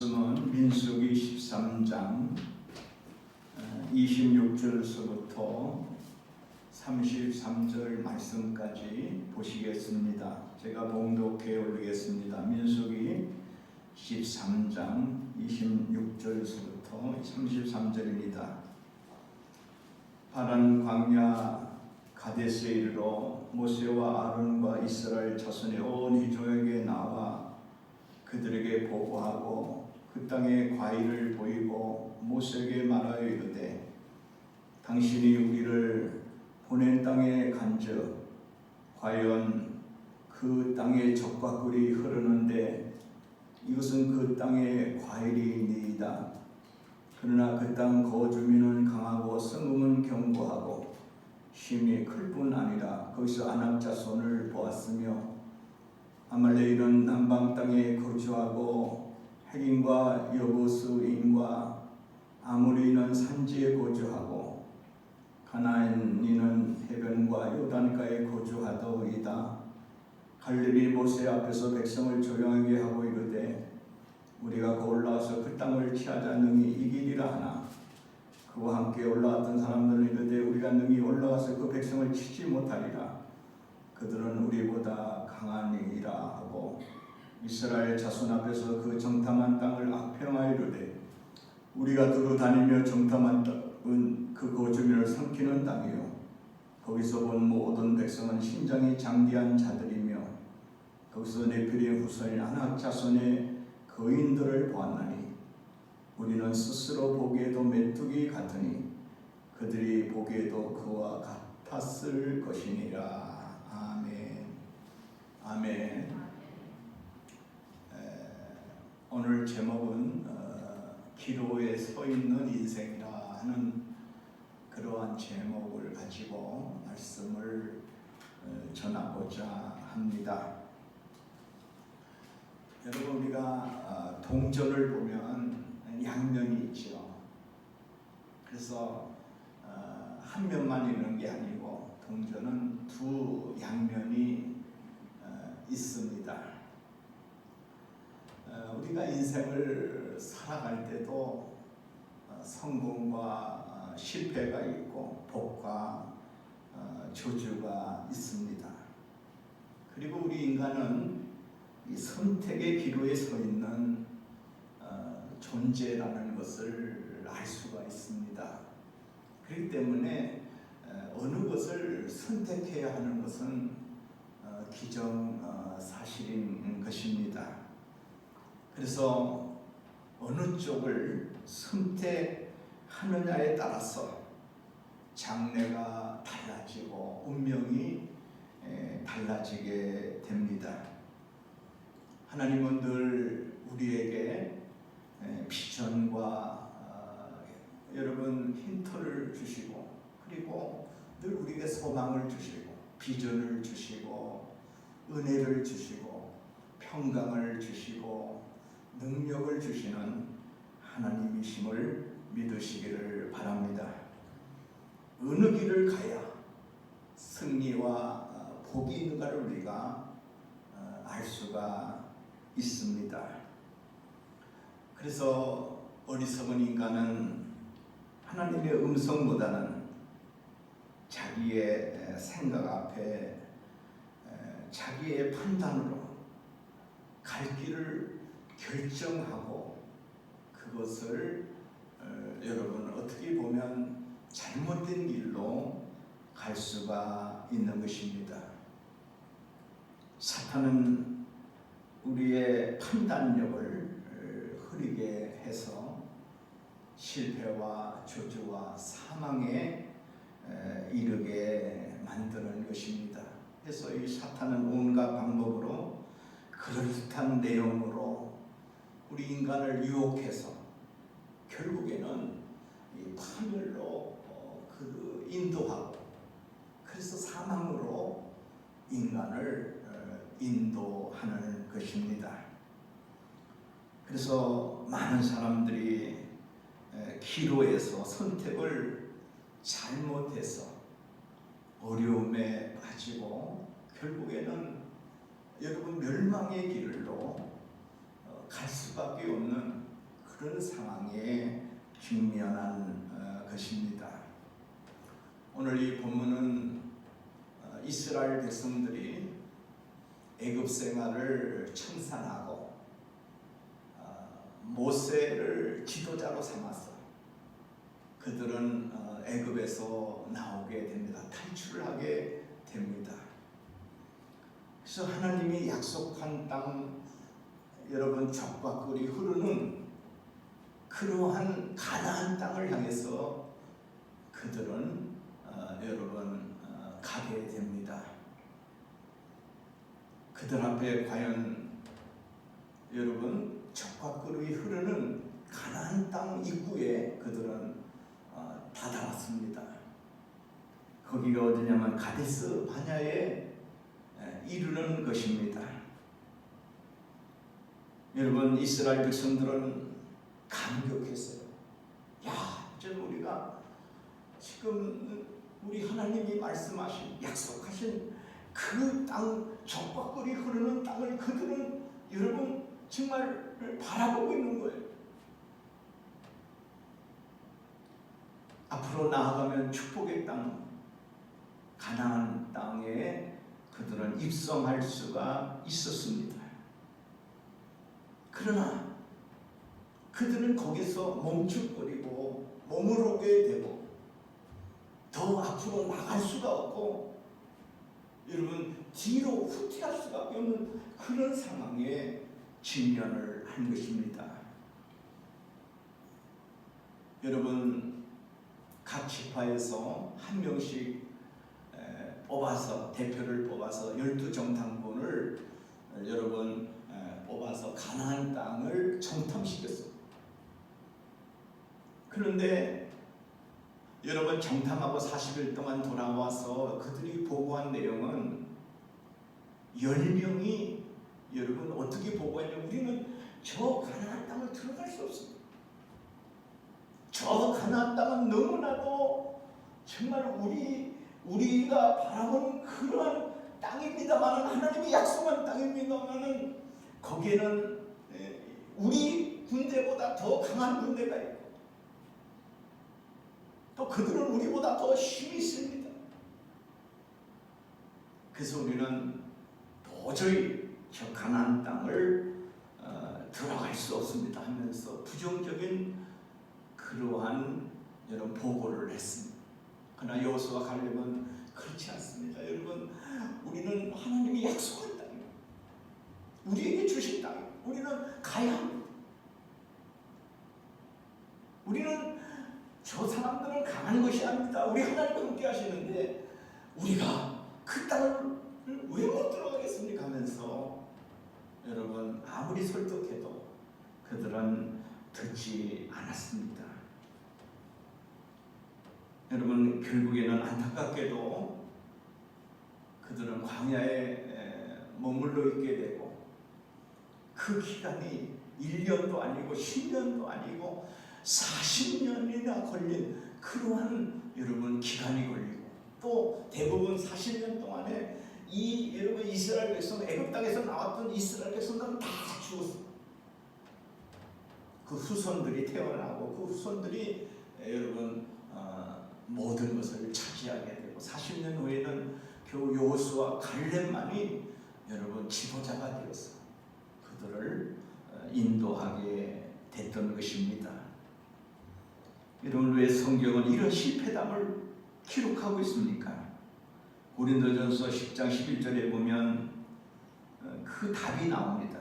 말씀은 민수기 13장 26절서부터 33절 말씀까지 보시겠습니다. 제가 봉독해 올리겠습니다. 민수기 13장 26절서부터 33절입니다. 파란 광야 가데스에 이르러 모세와 아론과 이스라엘 자손의 온 회중에게 나와 그들에게 보고하고 그 땅에 과일을 보이고 모세에게 말하여 이르되 당신이 우리를 보낸 땅에 간즉 과연 그 땅에 젖과 꿀이 흐르는데 이것은 그 땅의 과일이니이다. 그러나 그 땅 거주민은 강하고 성읍은 견고하고 힘이 클 뿐 아니라 거기서 아낙 자손을 보았으며 아말렉인은 남방 땅에 거주하고 핵인과 여부스인과 아모리인은 산지에 거주하고 가나안인은 해변과 요단가에 거주하더이다. 갈렙이 모세 앞에서 백성을 조용하게 하고 이르되 우리가 그 올라와서 그 땅을 취하자 능히 이기리라 하나 그와 함께 올라왔던 사람들은 이르되 우리가 능히 올라와서 그 백성을 치지 못하리라. 그들은 우리보다 강하니라 하고 이스라엘 자손 앞에서 그 정탐한 땅을 악평하여 이르되 우리가 두루 다니며 정탐한 땅은 그 거주민을 삼키는 땅이요 거기서 본 모든 백성은 신장이 장대한 자들이며 거기서 네피림 후손인 아낙 자손의 거인들을 보았나니 우리는 스스로 보기에도 메뚜기 같으니 그들이 보기에도 그와 같았을 것이니라. 아멘. 오늘 제목은 기로에 서 있는 인생이라 하는 그러한 제목을 가지고 말씀을 전하고자 합니다. 여러분, 우리가 동전을 보면 양면이 있죠. 그래서 한 면만 있는 게 아니고 동전은 두 양면이 있습니다. 우리가 인생을 살아갈 때도 성공과 실패가 있고 복과 저주가 있습니다. 그리고 우리 인간은 이 선택의 기로에 서 있는 존재라는 것을 알 수가 있습니다. 그렇기 때문에 어느 것을 선택해야 하는 것은 기정사실인 것입니다. 그래서 어느 쪽을 선택하느냐에 따라서 장래가 달라지고 운명이 달라지게 됩니다. 하나님은 늘 우리에게 비전과 여러분 힌트를 주시고 그리고 늘 우리에게 소망을 주시고 비전을 주시고 은혜를 주시고 평강을 주시고 능력을 주시는 하나님이심을 믿으시기를 바랍니다. 어느 길을 가야 승리와 복이 있는가를 우리가 알 수가 있습니다. 그래서 어리석은 인간은 하나님의 음성보다는 자기의 생각 앞에 자기의 판단으로 갈 길을 결정하고 그것을 여러분 어떻게 보면 잘못된 길로 갈 수가 있는 것입니다. 사탄은 우리의 판단력을 흐리게 해서 실패와 저주와 사망에 이르게 만드는 것입니다. 그래서 이 사탄은 온갖 방법으로 그럴듯한 내용으로 우리 인간을 유혹해서 결국에는 이 파멸로 인도하고 그래서 사망으로 인간을 인도하는 것입니다. 그래서 많은 사람들이 기로에서 선택을 잘못해서 어려움에 빠지고 결국에는 여러분 멸망의 길로 갈 수밖에 없는 그런 상황에 직면한 것입니다. 오늘 이 본문은 이스라엘 백성들이 애굽 생활을 청산하고 모세를 지도자로 삼았어. 그들은 애굽에서 나오게 됩니다. 탈출을 하게 됩니다. 그래서 하나님이 약속한 땅, 여러분 젖과 꿀이 흐르는 그러한 가나안 땅을 향해서 그들은 여러분 가게 됩니다. 그들 앞에 과연 여러분 젖과 꿀이 흐르는 가나안 땅 입구에 그들은 다다랐습니다. 거기가 어디냐면 가데스 바냐에 이르는 것입니다. 여러분 이스라엘 백성들은 감격했어요. 야, 이제 우리가 지금 우리 하나님이 말씀하신 약속하신 그 땅, 젖과 꿀이 흐르는 땅을 그들은 여러분 정말 바라보고 있는 거예요. 앞으로 나아가면 축복의 땅, 가나안 땅에 그들은 입성할 수가 있었습니다. 그러나 그들은 거기서 멈칫거리고 머무르게 되고 더 앞으로 나갈 수가 없고 여러분 뒤로 후퇴할 수밖에 없는 그런 상황에 직면을 한 것입니다. 여러분 각 지파에서 한 명씩 뽑아서 대표를 뽑아서 12정탐꾼을 여러분 뽑아서 가나안 땅을 정탐시켰어요. 그런데 여러분 정탐하고 40일 동안 돌아와서 그들이 보고한 내용은 10명이 여러분 어떻게 보고했냐면 우리는 저 가나안 땅을 들어갈 수 없습니다. 저 가나안 땅은 너무나도 정말 우리가 바라보는 그런 땅입니다만 하나님이 약속한 땅입니다만 거기에는 우리 군대보다 더 강한 군대가 있고 또 그들은 우리보다 더 힘이 있습니다. 그래서 우리는 도저히 저 가나안 땅을 들어갈 수 없습니다 하면서 부정적인 그러한 여러분 보고를 했습니다. 그러나 여호수아와 갈렙은 그렇지 않습니다. 여러분 우리는 하나님이 약속한 땅이에요. 우리에게 주신 땅이에요. 우리는 가야 합니다. 우리는 저 사람들은 강한 것이 아닙니다. 우리 하나님과 함께 하시는데 우리가 그 땅을 왜 못 들어가겠습니까 하면서 여러분 아무리 설득해도 그들은 듣지 않았습니다. 여러분 결국에는 안타깝게도 그들은 광야에 머물러 있게 되고 그 기간이 1년도 아니고 10년도 아니고 40년이나 걸린 그러한 여러분 기간이 걸리고 또 대부분 40년 동안에 이 여러분 이스라엘 백성 애굽 땅에서 나왔던 이스라엘 백성들은 다 죽었습니다. 그 후손들이 태어나고 그 후손들이 여러분 모든 것을 차지하게 되고 40년 후에는 겨우 여호수아 갈렙만이 여러분 지도자가 되어서 그들을 인도하게 됐던 것입니다. 여러분 왜 성경은 이런 실패담을 기록하고 있습니까? 고린도전서 10장 11절에 보면 그 답이 나옵니다.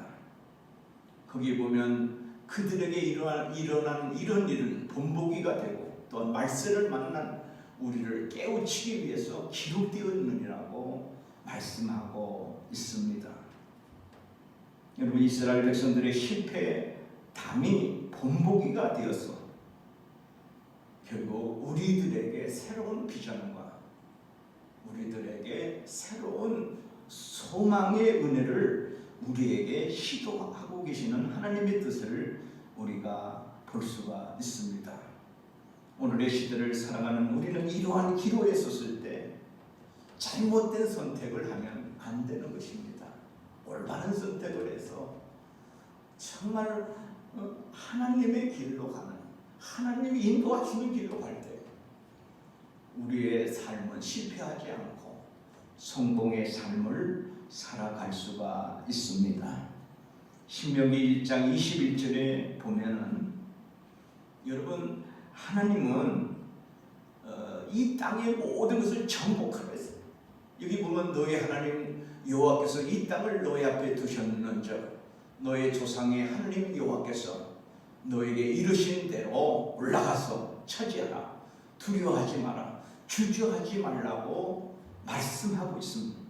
거기 보면 그들에게 일어난 이런 일은 본보기가 되고 또한 말세를 만난 우리를 깨우치기 위해서 기록되어 있느니라고 말씀하고 있습니다. 여러분 이스라엘 백성들의 실패의 담이 본보기가 되어서 결국 우리들에게 새로운 비전과 우리들에게 새로운 소망의 은혜를 우리에게 시도하고 계시는 하나님의 뜻을 우리가 볼 수가 있습니다. 오늘의 시대를 살아가는 우리는 이러한 기로에 섰을 때 잘못된 선택을 하면 안 되는 것입니다. 올바른 선택을 해서 정말 하나님의 길로 가는, 하나님이 인도하시는 길로 갈 때 우리의 삶은 실패하지 않고 성공의 삶을 살아갈 수가 있습니다. 신명기 1장 21절에 보면은, 여러분, 하나님은 이 땅의 모든 것을 정복하라 했어요. 여기 보면 너희 하나님 여호와께서 이 땅을 너희 앞에 두셨는즉 너희 조상의 하나님 여호와께서 너에게 이르신 대로 올라가서 차지하라. 두려워하지 마라. 주저하지 말라고 말씀하고 있습니다.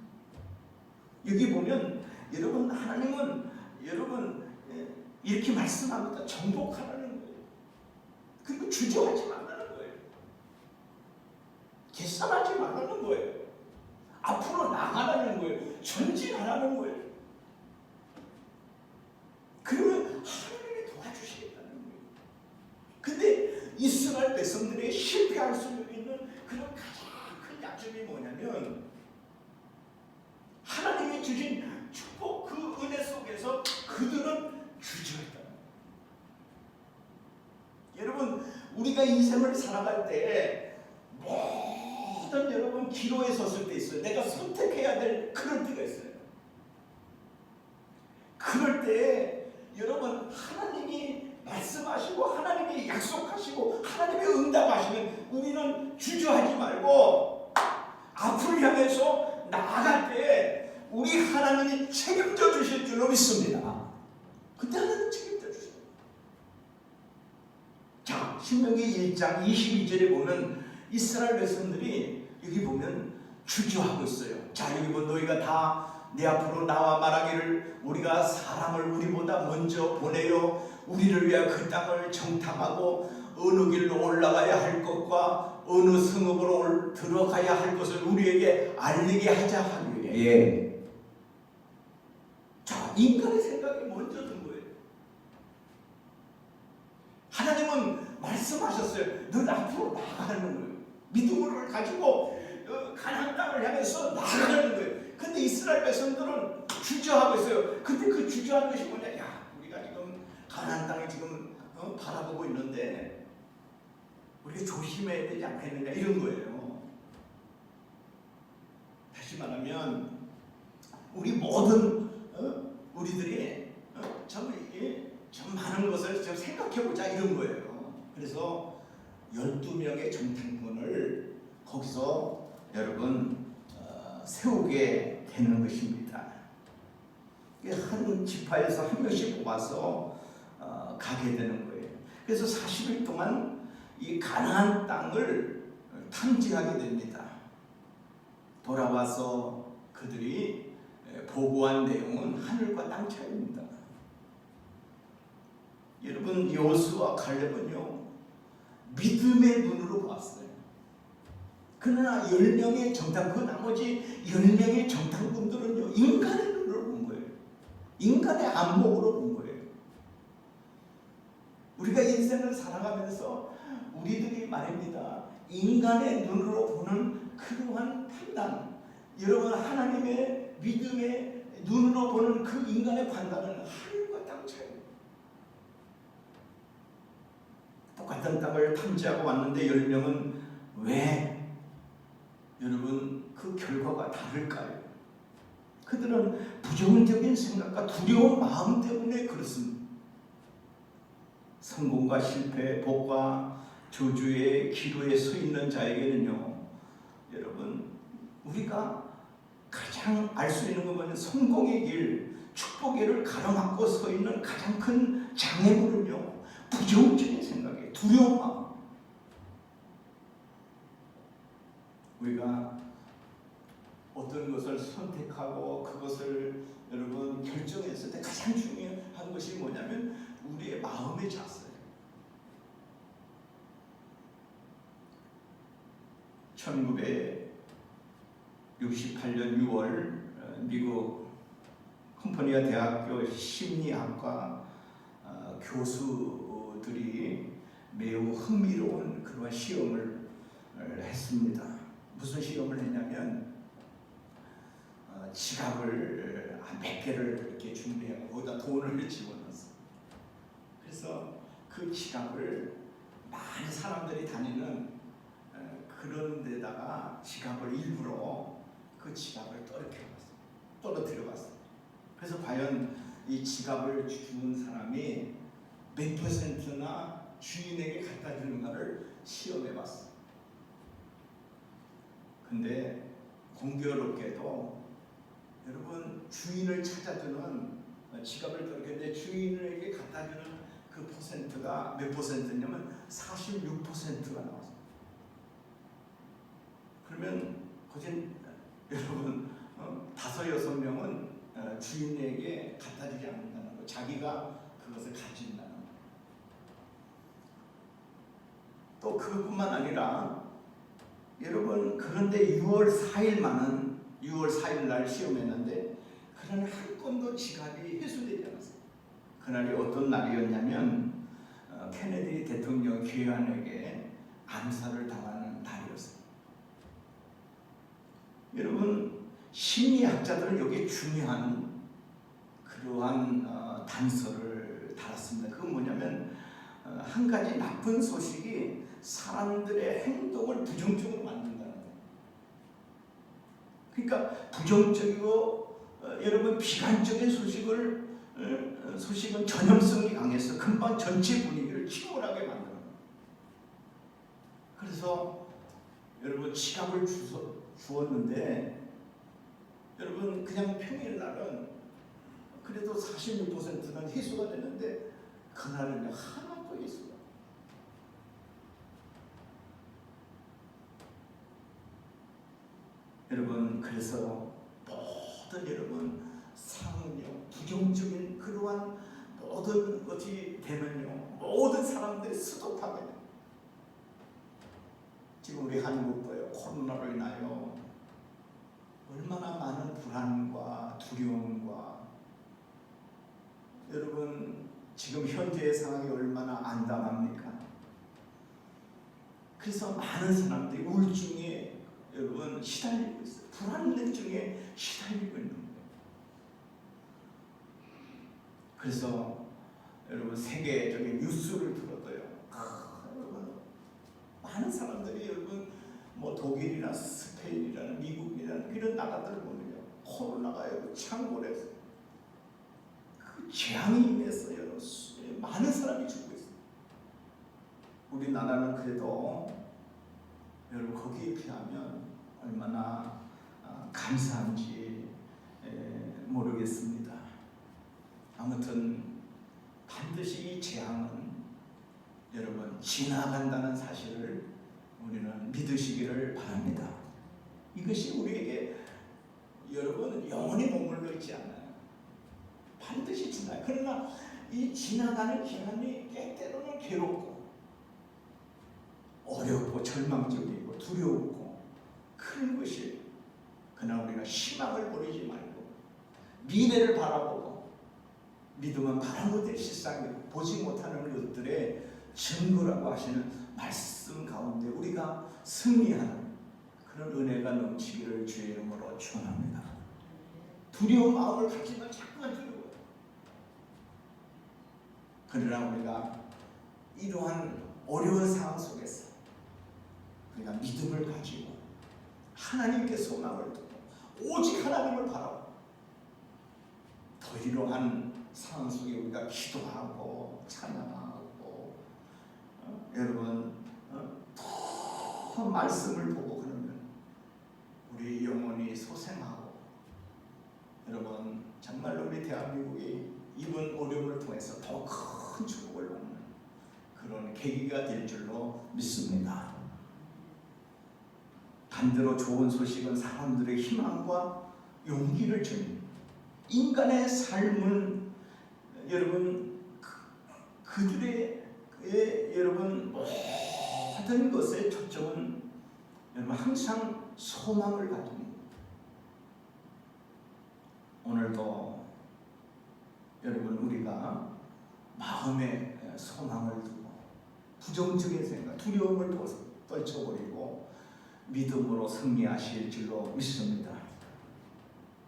여기 보면 여러분, 하나님은 여러분 이렇게 말씀합니다. 정복하라는 거예요. 그리고 주저하지 말라는 거예요. 계산하지 말라는 거예요. 앞으로 나가라는 거예요. 전진하라는 거예요. 그러면 하나님이 도와주시겠다는 거예요. 근데 이스라엘 백성들이 실패할 수 있는 그런 가장 큰 약점이 뭐냐면, 하나님이 주신 축복 그 은혜 속에서 그들은 주저했다. 여러분, 우리가 인생을 살아갈 때 모든 여러분 기로에 섰을 때 있어요. 내가 선택해야 될 그런 때가 있어요. 그럴 때 여러분, 하나님이 말씀하시고 하나님이 약속하시고 하나님이 응답하시면 우리는 주저하지 말고 앞을 향해서 나아갈 때 우리 하나님이 책임져 주실 줄로 믿습니다. 그때 하나님 책임져 주세요. 자, 신명기 1장 22절에 보면 이스라엘 백성들이 여기 보면 주저하고 있어요. 자, 여기 보면 너희가 다 내 앞으로 나와 말하기를 우리가 사람을 우리보다 먼저 보내요. 우리를 위하여 그 땅을 정탐하고 어느 길로 올라가야 할 것과 어느 성읍으로 들어가야 할 것을 우리에게 알리게 하자 하기에. 예. 자, 인간의 생각이 먼저 든 거예요. 하나님은 말씀하셨어요. 넌 앞으로 나가는 거예요. 믿음을 가지고 가나안 땅을 향해서 나가는 거예요. 근데 이스라엘 백성들은 주저하고 있어요. 근데 그 주저하는 것이 뭐냐? 야, 우리가 지금 가나안 땅을 지금 바라보고 있는데 우리가 조심해야 되지 않겠느냐, 이런 거예요. 다시 말하면 우리 모든 우리들이 참 많은 것을 좀 생각해보자, 이런 거예요. 그래서 12명의 정탐꾼을 거기서 여러분 세우게 되는 것입니다. 한 지파에서 한 명씩 뽑아서 가게 되는 거예요. 그래서 40일 동안 이 가나안 땅을 탐지하게 됩니다. 돌아와서 그들이 보고한 내용은 하늘과 땅 차이입니다. 여러분, 여호수아 칼렙은요 믿음의 눈으로 봤어요. 그러나 10명의 정탐, 그 나머지 10명의 정탐꾼들은요 인간의 눈으로 본 거예요. 인간의 안목으로 본 거예요. 우리가 인생을 살아가면서 우리들이 말입니다, 인간의 눈으로 보는 그러한 판단, 여러분 하나님의 믿음의 눈으로 보는 그 인간의 판단은 하늘과 땅 차이입니다. 똑같은 땅을 탐지하고 왔는데 10명은 왜 여러분 그 결과가 다를까요? 그들은 부정적인 생각과 두려운 마음 때문에 그렇습니다. 성공과 실패, 복과 저주의 기로에 서 있는 자에게는요, 여러분 우리가 가장 알 수 있는 것은 성공의 길, 축복의 길을 가로막고 서 있는 가장 큰 장애물은요 부정적인 생각이에요. 두려운 마음. 우리가 어떤 것을 선택하고 그것을 여러분 결정했을 때 가장 중요한 것이 뭐냐면 우리의 마음의 자세예요. 1968년 6월 미국 컴퍼니아 대학교 심리학과 교수들이 매우 흥미로운 그런 시험을 했습니다. 무슨 시험을 했냐면 지갑을 몇 개를 이렇게 준비하고 거기다 돈을 집어넣었어요. 그래서 그 지갑을 많은 사람들이 다니는 그런 데다가 지갑을 일부러 그 지갑을 떨어뜨려 봤어요. 그래서 과연 이 지갑을 주는 사람이 몇 퍼센트나 주인에게 갖다 주는가를 시험해 봤어요. 근데 공교롭게도 여러분 주인을 찾아주는 지갑을 떨어뜨렸는데 주인에게 갖다 주는 그 퍼센트가 몇 퍼센트냐면 46%가 나왔어요. 그러면 거진 여러분 5-6명은 주인에게 갖다 주지 않는다는 거, 자기가 그것을 가진다는 거. 또 그것뿐만 아니라 여러분 그런데 6월 4일 날 시험했는데 그날 한 건도 지갑이 회수되지 않았어요. 그날이 어떤 날이었냐면 케네디 대통령 귀환에게 암살을 당하는 날이었어요. 여러분 심리학자들은 여기에 중요한 그러한 단서를 달았습니다. 그건 뭐냐면 한 가지 나쁜 소식이 사람들의 행동을 부정적으로 만든다는 거예요. 그러니까 부정적이고 여러분 비관적인 소식은 전염성이 강해서 금방 전체 분위기를 침울하게 만드는 거예요. 그래서 여러분 지갑을 주었는데 여러분 그냥 평일날은 그래도 46%는 희수가 됐는데 그날은 하나도 희수가. 여러분 그래서 모든 여러분 상은요 부정적인 그러한 모든 것이 되면요 모든 사람들이 수독하게 돼요. 지금 우리 한국도요 코로나로 인하여 얼마나 많은 불안과 두려움과 여러분 지금 현재의 상황이 얼마나 안담합니까? 그래서 많은 사람들이 우울증에 여러분 시달리고 있어요. 불안증에 시달리고 있는 거예요. 그래서 여러분 세계적인 뉴스를 들어도요. 여러분 많은 사람들이 여러분 뭐 독일이나 스페인이나 미국이나 이런 나라들 보면요 코로나가 창궐해서 그 재앙이 임했어요. 많은 사람이 죽고 있어요. 우리나라는 그래도 여러분 거기에 비하면 얼마나 감사한지 모르겠습니다. 아무튼 반드시 이 재앙은 여러분 지나간다는 사실을 우리는 믿으시기를 바랍니다. 이것이 우리에게 여러분 영원히 머물러 있지 않아요. 반드시 지나요. 그러나 이 지나가는 기간이 때때로는 괴롭고 어렵고 절망적이고 두려웠고 큰 것이 그러나 우리가 희망을 버리지 말고 미래를 바라보고 믿음은 바라는 것들이 실상이고 보지 못하는 것들의 증거라고 하시는 말씀 가운데 우리가 승리하는 그런 은혜가 넘치기를 주의 이름으로 축원합니다. 두려운 마음을 가지면 자꾸만 두려워요. 그러나 우리가 이러한 어려운 상황 속에서 우리가 믿음을 가지고 하나님께 소망을 두고 오직 하나님을 바라보고 더 이러한 상황 속에 우리가 기도하고 찬양하고 여러분 더 말씀을 보고 그러면 우리 영혼이 소생하고 여러분 정말로 우리 대한민국이 이번 어려움을 통해서 더 큰 축복을 받는 그런 계기가 될 줄로 믿습니다. 반대로 좋은 소식은 사람들의 희망과 용기를 줍니다. 인간의 삶은 여러분 그들의 여러분 모든 것의 초점은 여러분 항상 소망을 가집니다. 오늘도 여러분 우리가 마음에 소망을 두고 부정적인 생각, 두려움을 떨쳐버리고 믿음으로 승리하실 줄로 믿습니다.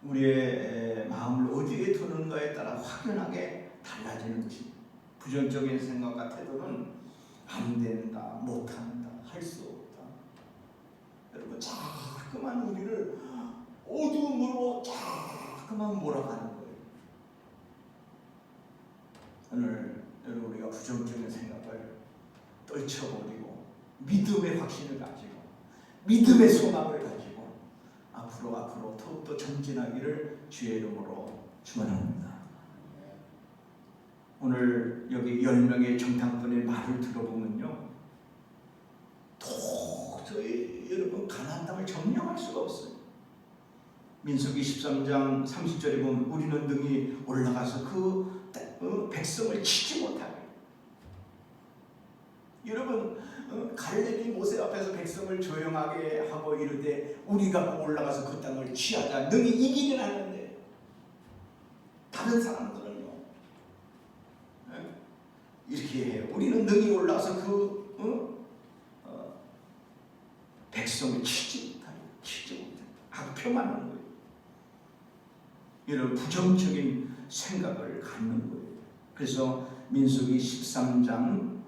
우리의 마음을 어디에 두는가에 따라 확연하게 달라지는 것입니다. 부정적인 생각과 태도는 안 된다, 못한다, 할 수 없다. 여러분 자꾸만 우리를 어두움으로 자꾸만 몰아가는 거예요. 오늘 여러분 우리가 부정적인 생각을 떨쳐버리고 믿음의 확신을 가지고 믿음의 소망을 가지고 앞으로 더욱더 전진하기를 주의 이름으로 축원합니다. 오늘 여기 10명의 정탐꾼의 말을 들어보면요, 도저히 여러분 가나안 땅을 점령할 수가 없어요. 민수기 13장 30절에 보면 우리는 능히 올라가서 그 백성을 치지 못하게. 여러분 갈렙이 모세 앞에서 백성을 조용하게 하고 이르되 우리가 올라가서 그 땅을 취하자 능히 이기긴 하는데, 다른 사람들은요 이렇게 해요. 우리는 능히 올라가서 그 백성을 치지 못하게, 악표만 하는 거예요. 이런 부정적인 생각을 갖는 거예요. 그래서 민수기 13장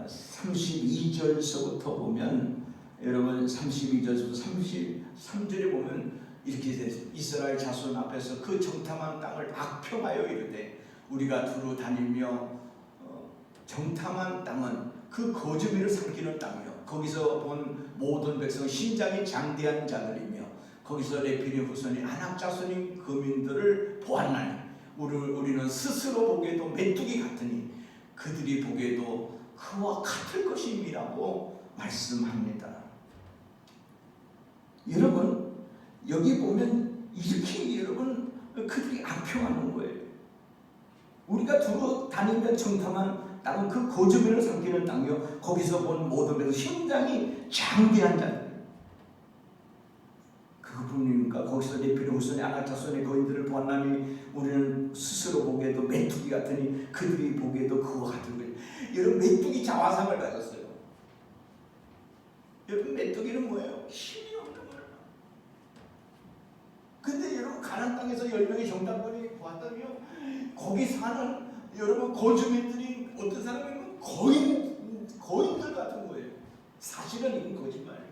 32절서부터 보면, 여러분 32절부터 33절에 보면 이렇게 돼서 이스라엘 자손 앞에서 그 정탐한 땅을 악평하여 이르되 우리가 두루 다니며 정탐한 땅은 그 거주민을 삼키는 땅이요, 거기서 본 모든 백성 신장이 장대한 자들이며 거기서 레피니 후손이 아낙 자손인 거민들을 보았나니 우리는 스스로 보기에도 메뚜기 같으니 그들이 보기에도 그와 같을 것임이라고 말씀합니다. 여러분 여기 보면 이렇게 여러분 그들이 악평하는 거예요. 우리가 두루 다니며 정탐한 땅은 그 거주민을 삼키는 땅이요, 거기서 본 모든 백성 신장이 장대한 자들. 그분이니까 거기서 레피니 후손이 아낙 자손의 거인들을 보았나니 우리는 스스로 보기에도 메뚜기 같으니 그들이 보기에도 그와 같은 거예요. 여러분 메뚜기 자화상을 가졌어요. 여러분 메뚜기는 뭐예요? 힘이 없는 거예요. 근데 여러분 가나안 땅에서 10명의 정탐꾼이 보았다며 거기 사는 여러분 거주민들이 어떤 사람이면 거인들 같은 거예요. 사실은 이건 거짓말이에요.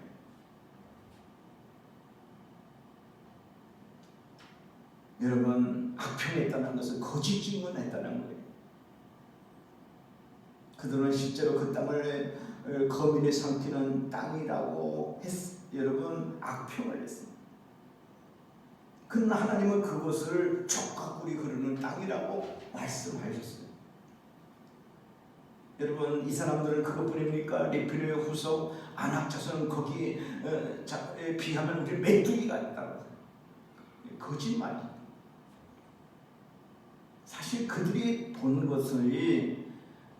여러분 악평했다는 것은 거짓 증언했다는 거예요. 그들은 실제로 그 땅을 거민이 삼키는 땅이라고 여러분 악평을 했습니다. 그러나 하나님은 그것을 족과 꿀이 흐르는 땅이라고 말씀하셨어요. 여러분 이 사람들은 그것뿐입니까? 레피니 후손 아낙 자손은 거기에 비하면 우리 메뚜기가 있다고. 거짓말이에요. 사실 그들이 본 것을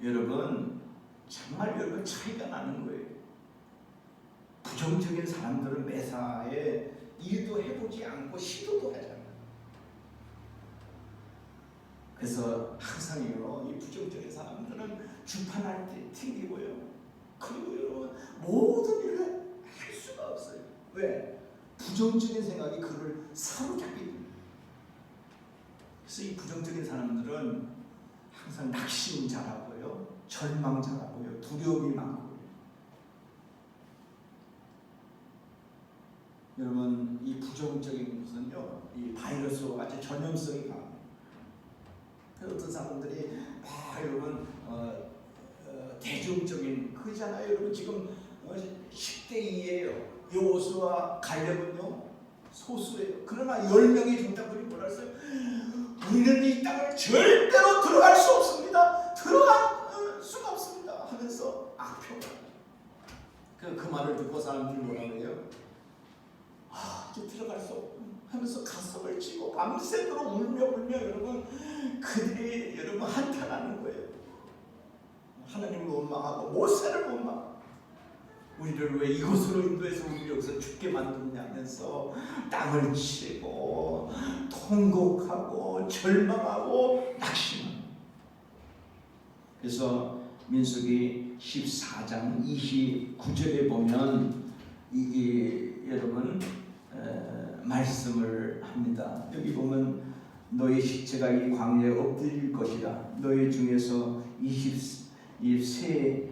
여러분 정말 여러분 차이가 나는 거예요. 부정적인 사람들은 매사에 일도 해보지 않고 시도도 하지 않아요. 그래서 항상요 이 부정적인 사람들은 주판할 때 튕기고요, 그리고 여러분 모든 일을 할 수가 없어요. 왜? 부정적인 생각이 그를 사로잡기 때문에. 그래서 이 부정적인 사람들은 항상 낙심 잘하고요, 절망 잘하고요, 두려움이 많고. 여러분 이 부정적인 것은요 이 바이러스와 같이 전염성이 강합니다. 어떤 사람들이 여러분 대중적인 그잖아요. 여러분 지금 10대2예요. 여호수아와 갈렙은요 소수예요. 그러나 10명의 정탐꾼이 뭐라 했어요? 우리는 이 땅을 절대로 들어갈 수 없습니다. 들어갈 수가 없습니다 하면서 악평을. 그 말을 듣고 사람들이 뭐라고 해요? 이제 들어갈 수 없고 하면서 가슴을 치고 밤새도록 울며 여러분 그들이 여러분 한탄하는 거예요. 하나님을 원망하고 모세를 원망하고 우리를 왜 이곳으로 인도해서 우리를 여기서 죽게 만드냐면서 땅을 치고 통곡하고 절망하고 낙심합니다. 그래서 민수기 14장 29절에 보면 이게 여러분 말씀을 합니다. 여기 보면 너희 시체가 이 광야에 엎드릴 것이라. 너희 중에서 20세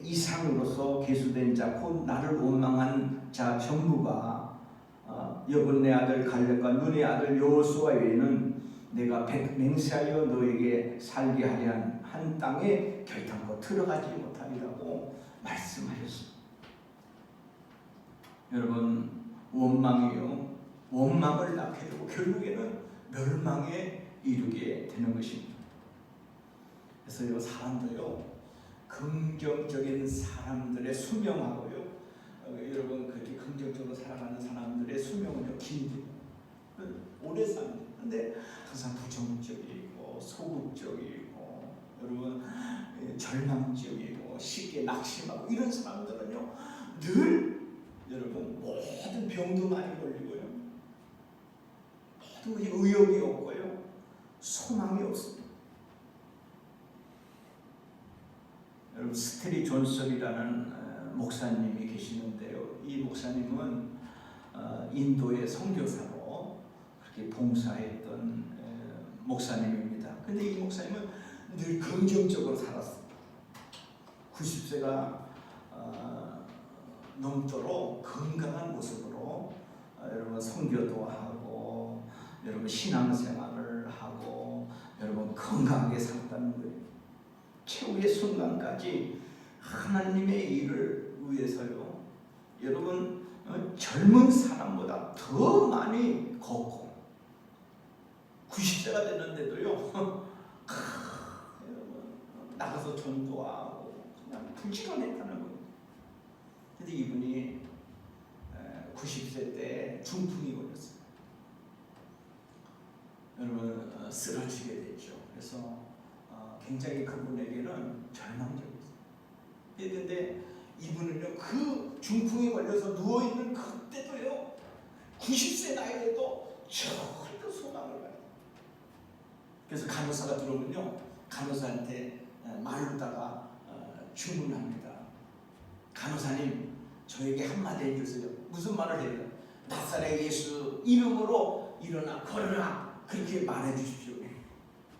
이상으로서 계수된 자 곧 나를 원망한 자 전부가 여분네 아들 갈렙과 눈의 아들 여호수아 외에는 내가 맹세하여 너에게 살게 하려 한 땅에 결탄코 들어가지 못하리라고 말씀하셨습니다. 여러분, 원망이요, 원망을 낳게 되고 결국에는 멸망에 이르게 되는 것입니다. 그래서 이 사람도요, 긍정적인 사람들의 수명하고요, 여러분 그렇게 긍정적으로 살아가는 사람들의 수명은요 긴데 오래 삽니다. 근데 항상 부정적이고 소극적이고 여러분 절망적이고 쉽게 낙심하고 이런 사람들은요 늘 여러분 모든 병도 많이 걸리고요, 모든 것이 의욕이 없고요, 소망이 없습니다. 여러분 스테리 존슨이라는 목사님이 계시는데요. 이 목사님은 인도의 선교사로 그렇게 봉사했던 목사님입니다. 근데 이 목사님은 늘 긍정적으로 살았습니다. 90세가 넘도록 건강한 모습으로 여러분 선교도 하고 여러분 신앙생활을 하고 여러분 건강하게 살았다는 거예요. 최후의 순간까지 하나님의 일을 위해서요, 여러분 젊은 사람보다 더 많이 걷고 90세가 됐는데도요 나가서 전도하고 그냥 불지런했다는 거예요. 근데 이분이 90세 때 중풍이 걸렸어요. 여러분 쓰러지게 됐죠. 그래서 굉장히 그분에게는 절망적이었어요. 그런데 이분은요 그 중풍이 걸려서 누워있는 그때도요 90세 나이에도 절대 소망을 가요. 그래서 간호사가 들어오면요 간호사한테 말로다가 주문합니다. 간호사님, 저에게 한마디 해주세요. 무슨 말을 해요? 나사렛 예수 이름으로 일어나 걸어라, 그렇게 말해주십시오.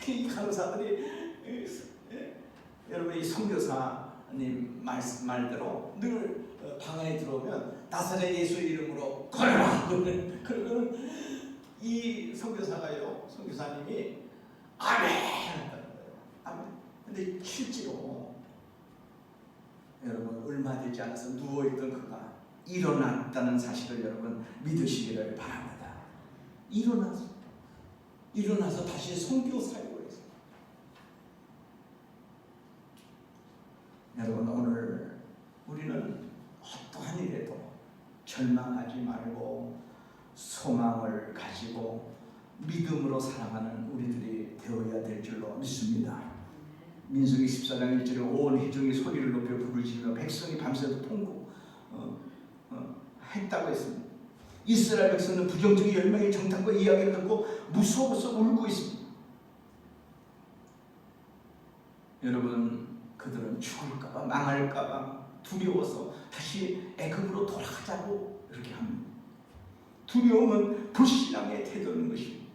이 간호사들이 여러분 이 선교사님 말대로 늘 방 안에 들어오면 나사렛 예수 이름으로 걸어라 그러면 이 선교사가요, 선교사님이 아멘 한다는 거예요. 아멘. 근데 실제로 여러분 얼마 되지 않아서 누워있던 그가 일어났다는 사실을 여러분 믿으시기를 바랍니다. 일어나서 다시 선교 사역을 했어요. 여러분 오늘 우리는 어떠한 일에도 절망하지 말고 소망을 가지고 믿음으로 살아가는 우리들이 되어야 될 줄로 믿습니다. 민수기 14장 1절에 온 회중이 소리를 높여 부를 지르며 백성이 밤새도 했다고 했습니다. 이스라엘 백성은 부정적인 열명의 정탐과 이야기를 듣고 무서워서 울고 있습니다. 여러분 그들은 죽을까봐 망할까봐 두려워서 다시 애굽으로 돌아가자고 이렇게 합니다. 두려움은 불신앙의 태도인 것입니다.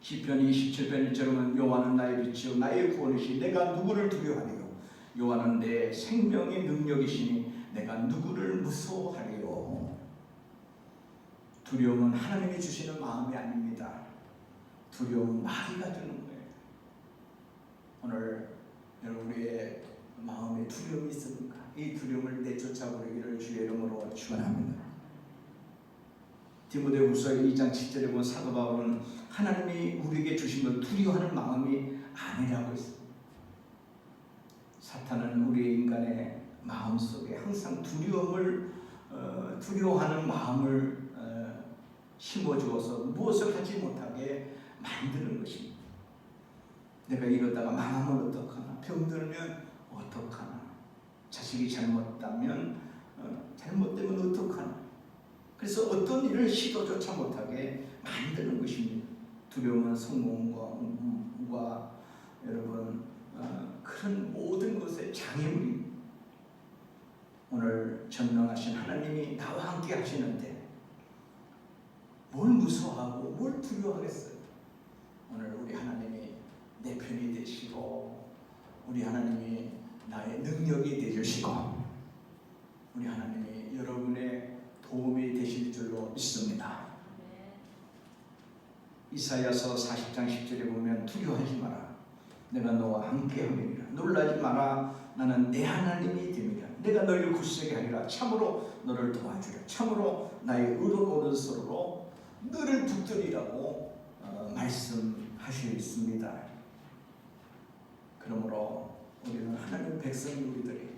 시편 27편 1절은 여호와는 나의 빛이요 나의 구원이시니 내가 누구를 두려워하리요. 여호와는 내 생명의 능력이시니 내가 누구를 무서워하리요. 두려움은 하나님이 주시는 마음이 아닙니다. 두려움은 마귀가 주는 거예요. 오늘 여러분 우리의 마음에 두려움이 있습니까? 이 두려움을 내쫓아버리기를 주의 이름으로 축원합니다. 디모데후서 2장 7절에 보면 사도 바울은 하나님이 우리에게 주신 것 두려워하는 마음이 아니라고 했습니다. 사탄은 우리 인간의 마음 속에 항상 두려워하는 마음을 심어주어서 무엇을 하지 못하게 만드는 것입니다. 내가 이러다가 망하면 어떡하나, 병들면 어떡하나, 자식이 잘못되면 어떡하나. 그래서 어떤 일을 시도조차 못하게 만드는 것입니다. 두려움은 성공과 여러분 그런 모든 것의 장애물입니다. 오늘 전능하신 하나님이 나와 함께 하시는데 뭘 무서워하고 뭘 두려워하겠어요? 오늘 우리 하나님이 내 편이 되시고 우리 하나님이 나의 능력이 되주시고 우리 하나님이 여러분의 도움이 되실 줄로 믿습니다. 이사야서 40장 10절에 보면 두려워하지 마라. 내가 너와 함께 함이니라. 놀라지 마라. 나는 내 하나님이 됨이라. 내가 너희를 굳세게 하리라. 참으로 너를 도와주리라. 참으로 나의 의로운 오른손으로 너를 붙들이라고 말씀하셨습니다. 그러므로 우리는 하나님 백성인 우리들이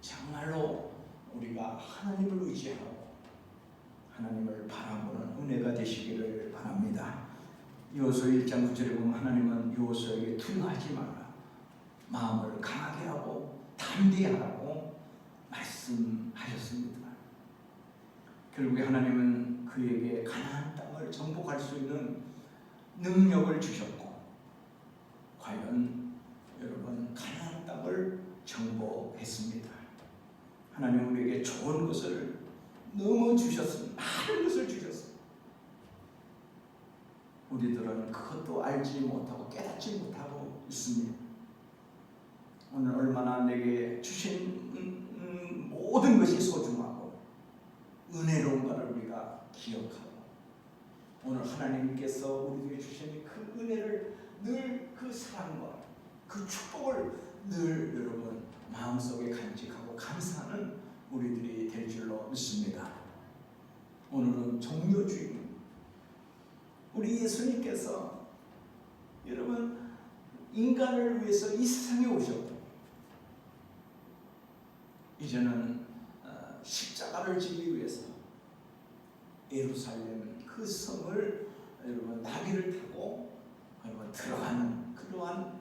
정말로 우리가 하나님을 의지하고 하나님을 바라보는 은혜가 되시기를 바랍니다. 여호수아 1장 9절에 보면 하나님은 여호수아에게 두려워하지 마라. 마음을 강하게 하고 담대하라고 말씀하셨습니다. 결국에 하나님은 그에게 가나안 땅을 정복할 수 있는 능력을 주셨고 과연 여러분 가나안 땅을 정복했습니다. 하나님 우리에게 좋은 것을 너무 주셨습니다. 많은 것을 주셨습니다. 우리들은 그것도 알지 못하고 깨닫지 못하고 있습니다. 오늘 얼마나 내게 주신 모든 것이 소중하고 은혜로운가를 우리가 기억하고 오늘 하나님께서 우리에게 주신 그 은혜를 늘 그 사랑과 그 축복을 늘 여러분 마음속에 간직하고 감사하는 우리들이 될 줄로 믿습니다. 오늘은 종려주일 우리 예수님께서 여러분 인간을 위해서 이 세상에 오셨고 이제는 십자가를 지기 위해서 예루살렘 그 성을 여러분 나귀를 타고 여러분 들어가는 그러한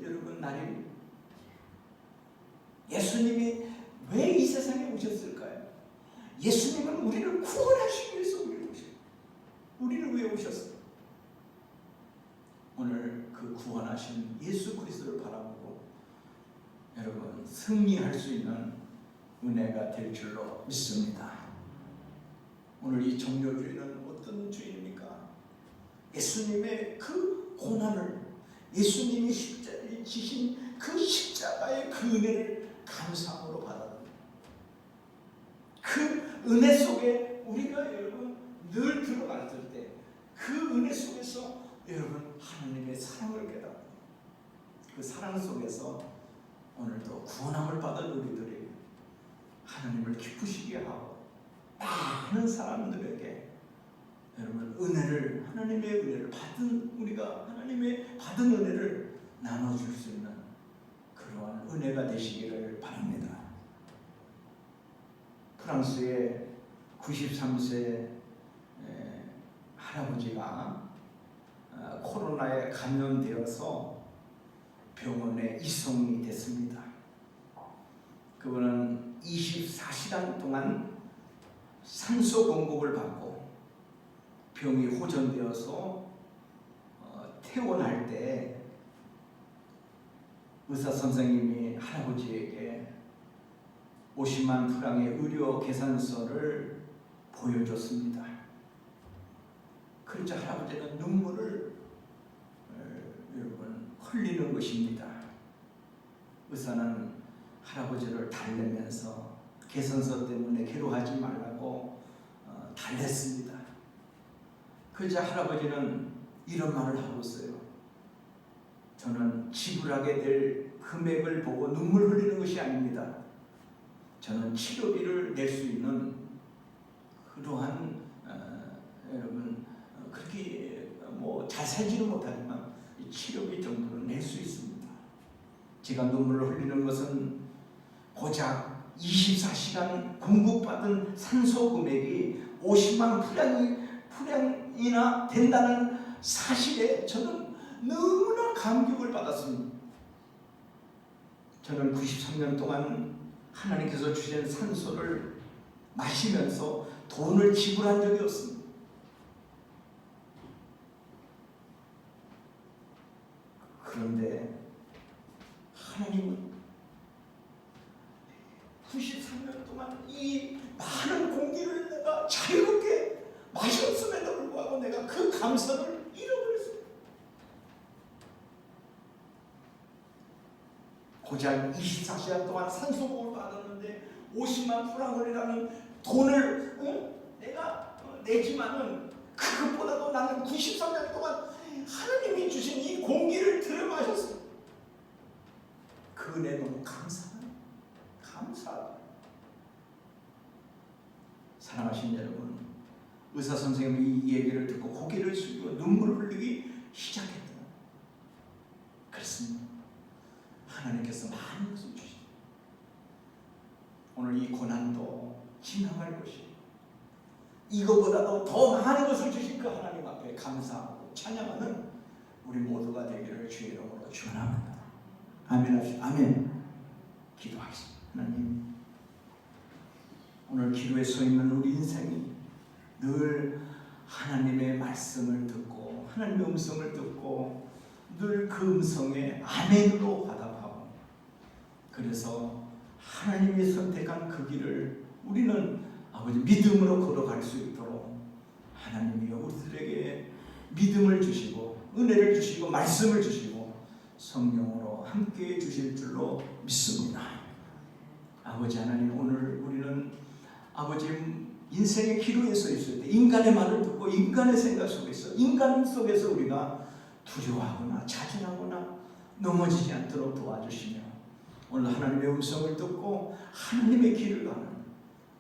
여러분 날입니다. 예수님이 왜 이 세상에 오셨을까요? 예수님은 우리를 구원하시기 위해서 우리를 위해 오셨어요. 오늘 그 구원하신 예수 그리스도를 바라보고 여러분 승리할 수 있는 은혜가 될 줄로 믿습니다. 오늘 이 종려주의는 어떤 주의입니까? 예수님의 그 고난을 예수님이 십자가에 지신 그 십자가의 그 은혜를 감사함으로 받아듭니다. 그 은혜 속에 우리가 여러분 늘 들어갔을 때 그 은혜 속에서 여러분 하나님의 사랑을 깨닫고 그 사랑 속에서 오늘도 구원함을 받은 우리들이 하나님을 기쁘시게 하고 많은 사람들에게 여러분 은혜를 하나님의 은혜를 받은 우리가 하나님의 받은 은혜를 나눠줄 수 있는 그러한 은혜가 되시기를 바랍니다. 프랑스의 93세 할아버지가 코로나에 감염되어서 병원에 이송이 됐습니다. 그분은 24시간 동안 산소 공급을 받고 병이 호전되어서 퇴원할 때 의사 선생님이 할아버지에게 50만 프랑의 의료 계산서를 보여줬습니다. 그러자 할아버지는 눈물을 여러분 흘리는 것입니다. 의사는 할아버지를 달래면서 계산서 때문에 괴로워하지 말라고 달랬습니다. 그러자 할아버지는 이런 말을 하고 있어요. 저는 지불하게 될 금액을 보고 눈물 흘리는 것이 아닙니다. 저는 치료비를 낼 수 있는 그러한 여러분 그렇게 뭐 잘 살지는 못하지만 치료비 정도는 낼 수 있습니다. 제가 눈물을 흘리는 것은 고작 24시간 공급받은 산소 금액이 50만 프랑이나 된다는 사실에 저는 너무나 감격을 받았습니다. 저는 93년 동안 하나님께서 주신 산소를 마시면서 돈을 지불한 적이 없습니다. 그런데 하나님은 93년 동안 이 많은 공기를 내가 자유롭게 감성을 잃어버렸어요. 고작 24시간 동안 산소공을 받았는데 50만 프랑을이라는 돈을 내가 내지만은 그것보다도 나는 93년 동안 하나님이 주신 이 공기를 들여 마셨어요. 그 은혜 너무 감사하다. 사랑하신 여러분, 의사 선생님이 이 얘기를 듣고 고개를 숙이고 눈물을 흘리기 시작했다. 그렇습니다. 하나님께서 많은 것을 주시죠. 오늘 이 고난도 지나갈 것이 이거보다도 더 많은 것을 주신 그 하나님 앞에 감사하고 찬양하는 우리 모두가 되기를 주의 이름으로 축원합니다. 아멘 합시다. 아멘. 기도하겠습니다. 하나님, 오늘 기도에 서 있는 우리 인생이 늘 하나님의 말씀을 듣고 하나님의 음성을 듣고 늘 그 음성에 아멘으로 화답하고, 그래서 하나님이 선택한 그 길을 우리는 아버지 믿음으로 걸어갈 수 있도록 하나님이 우리들에게 믿음을 주시고 은혜를 주시고 말씀을 주시고 성령으로 함께해 주실 줄로 믿습니다. 아버지 하나님, 오늘 우리는 아버지 인생의 기로에 서 있을 때 인간의 말을 듣고 인간의 생각 속에서 인간 속에서 우리가 두려워하거나 자진하거나 넘어지지 않도록 도와주시며, 오늘 하나님의 음성을 듣고 하나님의 길을 가는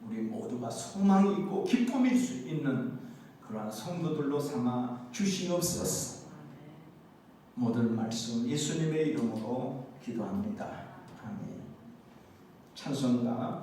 우리 모두가 소망이 있고 기쁨일 수 있는 그러한 성도들로 삼아 주시옵소서. 모든 말씀 예수님의 이름으로 기도합니다. 아멘. 찬송가